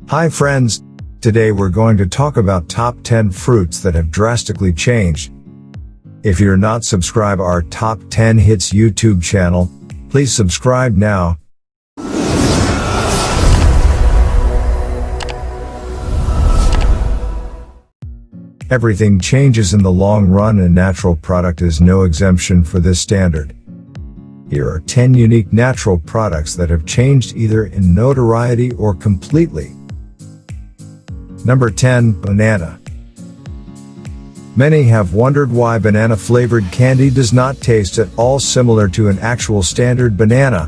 Hi friends, today we're going to talk about top 10 fruits that have drastically changed. If you're not subscribed our Top 10 Hits YouTube channel, please subscribe now. Everything changes in the long run and natural product is no exemption for this standard. Here are 10 unique natural products that have changed either in notoriety or completely. Number 10. Banana. Many have wondered why banana-flavored candy does not taste at all similar to an actual standard banana.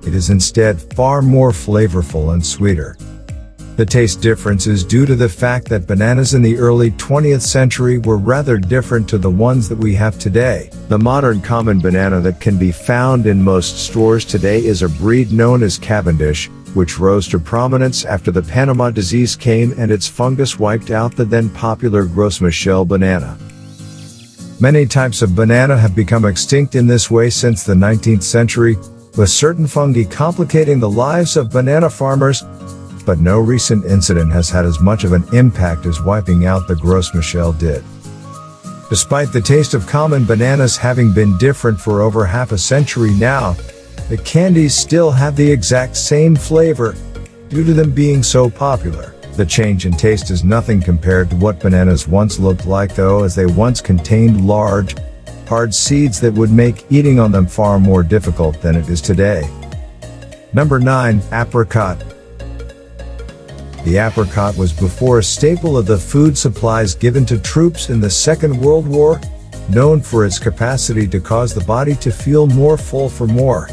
It is instead far more flavorful and sweeter. The taste difference is due to the fact that bananas in the early 20th century were rather different to the ones that we have today. The modern common banana that can be found in most stores today is a breed known as Cavendish, which rose to prominence after the Panama disease came and its fungus wiped out the then popular Gros Michel banana. Many types of banana have become extinct in this way since the 19th century, with certain fungi complicating the lives of banana farmers, but no recent incident has had as much of an impact as wiping out the Gros Michel did. Despite the taste of common bananas having been different for over half a century now, the candies still have the exact same flavor, due to them being so popular. The change in taste is nothing compared to what bananas once looked like though, as they once contained large, hard seeds that would make eating on them far more difficult than it is today. Number 9. Apricot. The apricot was before a staple of the food supplies given to troops in the Second World War, known for its capacity to cause the body to feel more full for more.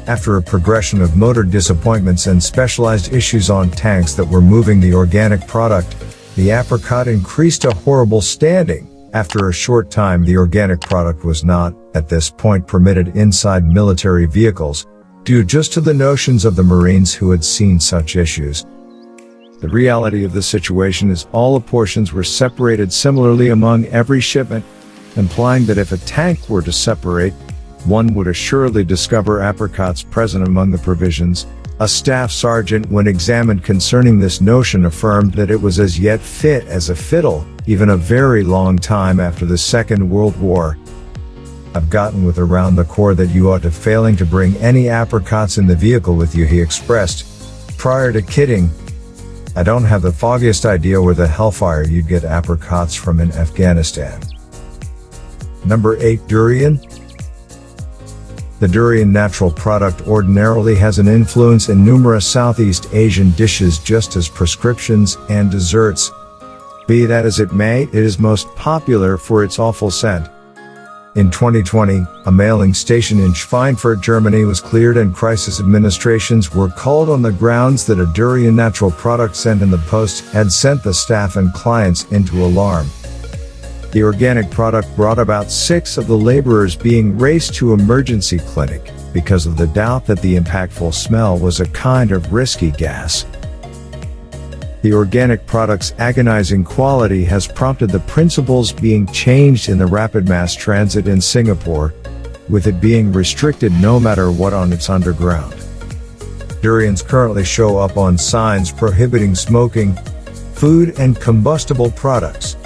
After a progression of motor disappointments and specialized issues on tanks that were moving the organic product, the apricot increased a horrible standing. After a short time, the organic product was not, at this point, permitted inside military vehicles, due just to the notions of the Marines who had seen such issues. The reality of the situation is all the portions were separated similarly among every shipment, implying that if a tank were to separate, one would assuredly discover apricots present among the provisions. A staff sergeant, when examined concerning this notion, affirmed that it was as yet fit as a fiddle, even a very long time after the Second World War. I've gotten with around the core that you ought to failing to bring any apricots in the vehicle with you, he expressed. Prior to kidding, I don't have the foggiest idea where the hellfire you'd get apricots from in Afghanistan. Number 8. Durian. The durian natural product ordinarily has an influence in numerous Southeast Asian dishes just as prescriptions and desserts. Be that as it may, it is most popular for its awful scent. In 2020, a mailing station in Schweinfurt, Germany was cleared and crisis administrations were called on the grounds that a durian natural product sent in the post had sent the staff and clients into alarm. The organic product brought about 6 of the laborers being raced to emergency clinic because of the doubt that the impactful smell was a kind of risky gas. The organic product's agonizing quality has prompted the principles being changed in the rapid mass transit in Singapore, with it being restricted no matter what on its underground. Durians currently show up on signs prohibiting smoking, food and combustible products.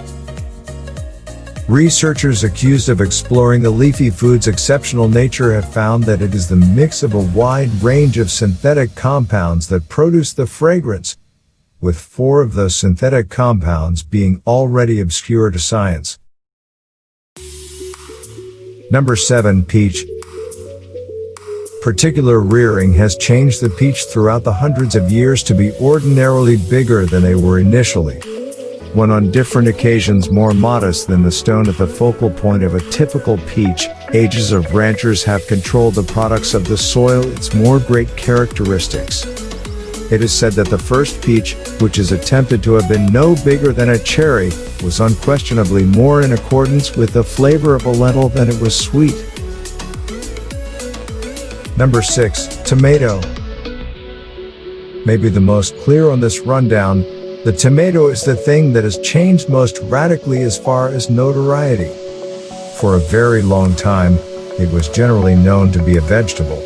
Researchers accused of exploring the leafy food's exceptional nature have found that it is the mix of a wide range of synthetic compounds that produce the fragrance, with 4 of those synthetic compounds being already obscure to science. Number 7. Peach. Particular rearing has changed the peach throughout the hundreds of years to be ordinarily bigger than they were initially. When on different occasions more modest than the stone at the focal point of a typical peach, ages of ranchers have controlled the products of the soil, its more great characteristics. It is said that the first peach, which is attempted to have been no bigger than a cherry, was unquestionably more in accordance with the flavor of a lentil than it was sweet. Number 6. Tomato. Maybe the most clear on this rundown, the tomato is the thing that has changed most radically as far as notoriety. For a very long time, it was generally known to be a vegetable.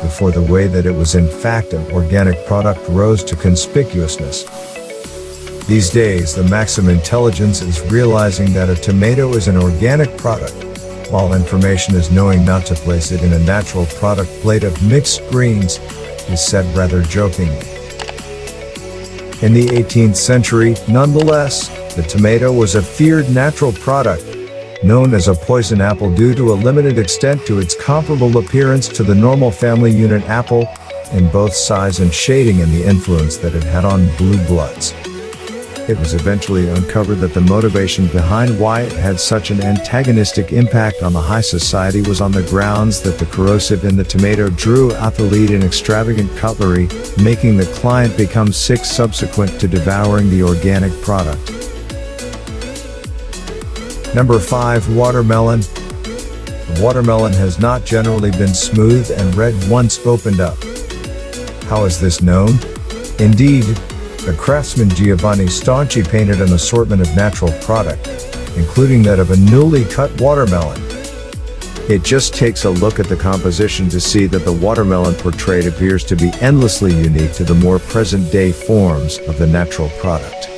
before the way that it was in fact an organic product rose to conspicuousness. These days, the maximum intelligence is realizing that a tomato is an organic product, while information is knowing not to place it in a natural product plate of mixed greens, is said rather jokingly. In the 18th century, nonetheless, the tomato was a feared natural product, known as a poison apple due to a limited extent to its comparable appearance to the normal family unit apple, in both size and shading, and the influence that it had on blue bloods. It was eventually uncovered that the motivation behind why it had such an antagonistic impact on the high society was on the grounds that the corrosive in the tomato drew out the lead in extravagant cutlery, making the client become sick subsequent to devouring the organic product. Number 5. Watermelon. The watermelon has not generally been smooth and red once opened up. How is this known? Indeed, the craftsman Giovanni Stanchi painted an assortment of natural product, including that of a newly cut watermelon. It just takes a look at the composition to see that the watermelon portrayed appears to be endlessly unique to the more present-day forms of the natural product.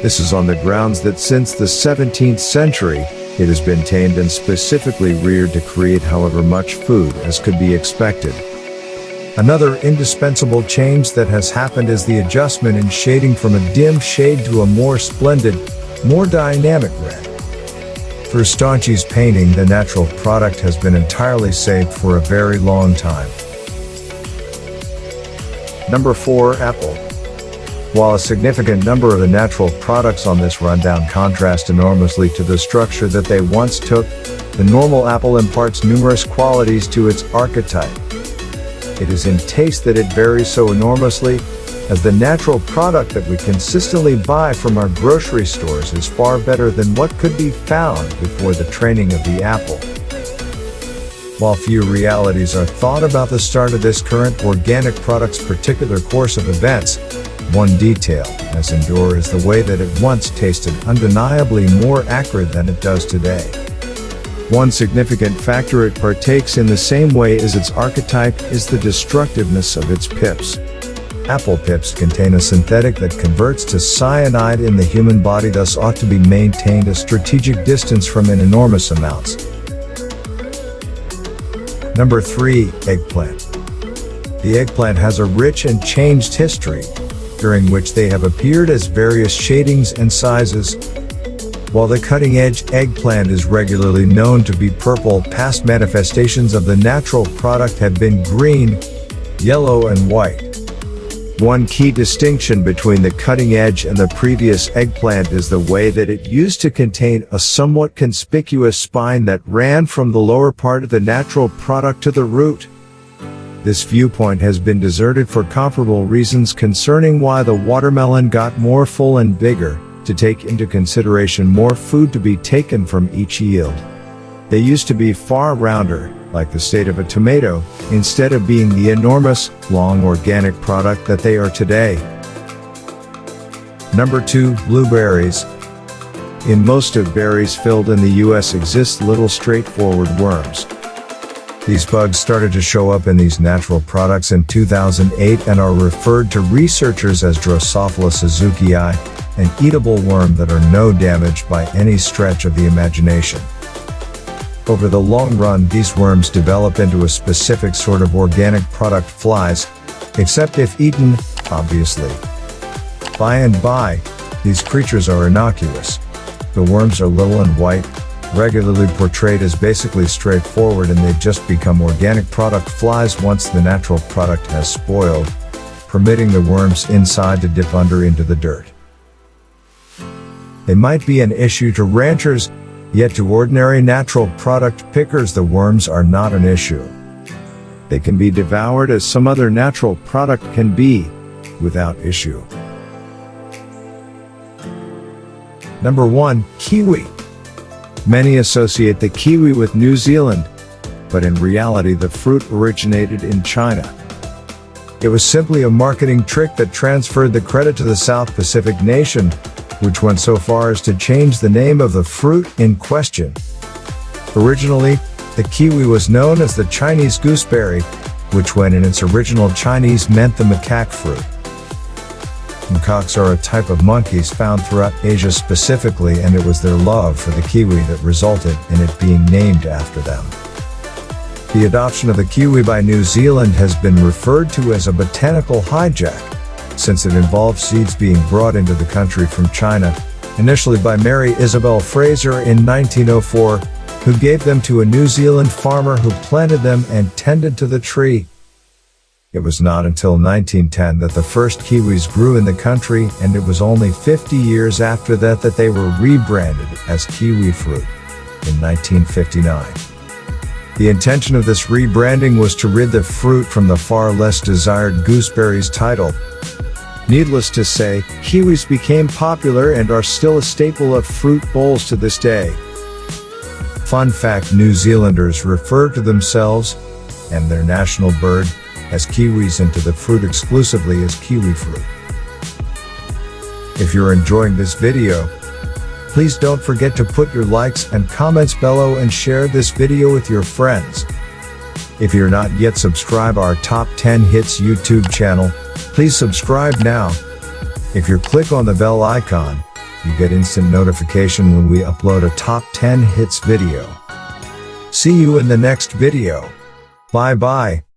This is on the grounds that since the 17th century, it has been tamed and specifically reared to create however much food as could be expected. Another indispensable change that has happened is the adjustment in shading from a dim shade to a more splendid, more dynamic red. Through Stanchi's painting, the natural product has been entirely saved for a very long time. Number 4. Apple. While a significant number of the natural products on this rundown contrast enormously to the structure that they once took, the normal apple imparts numerous qualities to its archetype. It is in taste that it varies so enormously, as the natural product that we consistently buy from our grocery stores is far better than what could be found before the training of the apple. While few realities are thought about the start of this current organic product's particular course of events, one detail as endured is the way that it once tasted undeniably more acrid than it does today. One significant factor it partakes in the same way as its archetype is the destructiveness of its pips. Apple pips contain a synthetic that converts to cyanide in the human body, thus ought to be maintained a strategic distance from in enormous amounts. Number 3. Eggplant. The eggplant has a rich and changed history, during which they have appeared as various shadings and sizes. While the cutting-edge eggplant is regularly known to be purple, past manifestations of the natural product have been green, yellow, and white. One key distinction between the cutting edge and the previous eggplant is the way that it used to contain a somewhat conspicuous spine that ran from the lower part of the natural product to the root. This viewpoint has been deserted for comparable reasons concerning why the watermelon got more full and bigger, to take into consideration more food to be taken from each yield. They used to be far rounder, like the state of a tomato, instead of being the enormous, long organic product that they are today. Number 2. Blueberries. In most of berries filled in the US exist little straightforward worms. These bugs started to show up in these natural products in 2008 and are referred to researchers as Drosophila suzuki'i, an eatable worm that are no damage by any stretch of the imagination. Over the long run, these worms develop into a specific sort of organic product, flies, except if eaten, obviously. By and by, these creatures are innocuous. The worms are little and white, regularly portrayed as basically straightforward, and they just become organic product flies once the natural product has spoiled, permitting the worms inside to dip under into the dirt. They might be an issue to ranchers, yet to ordinary natural product pickers the worms are not an issue. They can be devoured as some other natural product can be, without issue. Number 1. Kiwi. Many associate the kiwi with New Zealand, but in reality the fruit originated in China. It was simply a marketing trick that transferred the credit to the South Pacific nation, which went so far as to change the name of the fruit in question. Originally, The kiwi was known as the Chinese gooseberry, which when in its original Chinese meant the macaque fruit. Macaques are a type of monkeys found throughout Asia specifically, and it was their love for the kiwi that resulted in it being named after them. The adoption of the kiwi by New Zealand has been referred to as a botanical hijack, since it involved seeds being brought into the country from China, initially by Mary Isabel Fraser in 1904, who gave them to a New Zealand farmer who planted them and tended to the tree. It was not until 1910 that the first kiwis grew in the country, and it was only 50 years after that that they were rebranded as kiwi fruit in 1959. The intention of this rebranding was to rid the fruit from the far less desired gooseberries title. Needless to say, kiwis became popular and are still a staple of fruit bowls to this day. Fun fact: New Zealanders refer to themselves and their national bird as kiwis, and to the fruit exclusively as kiwi fruit. If you're enjoying this video, please don't forget to put your likes and comments below and share this video with your friends. If you're not yet subscribed our Top 10 Hits YouTube channel, please subscribe now. If you click on the bell icon, you get instant notification when we upload a Top 10 Hits video. See you in the next video. Bye bye.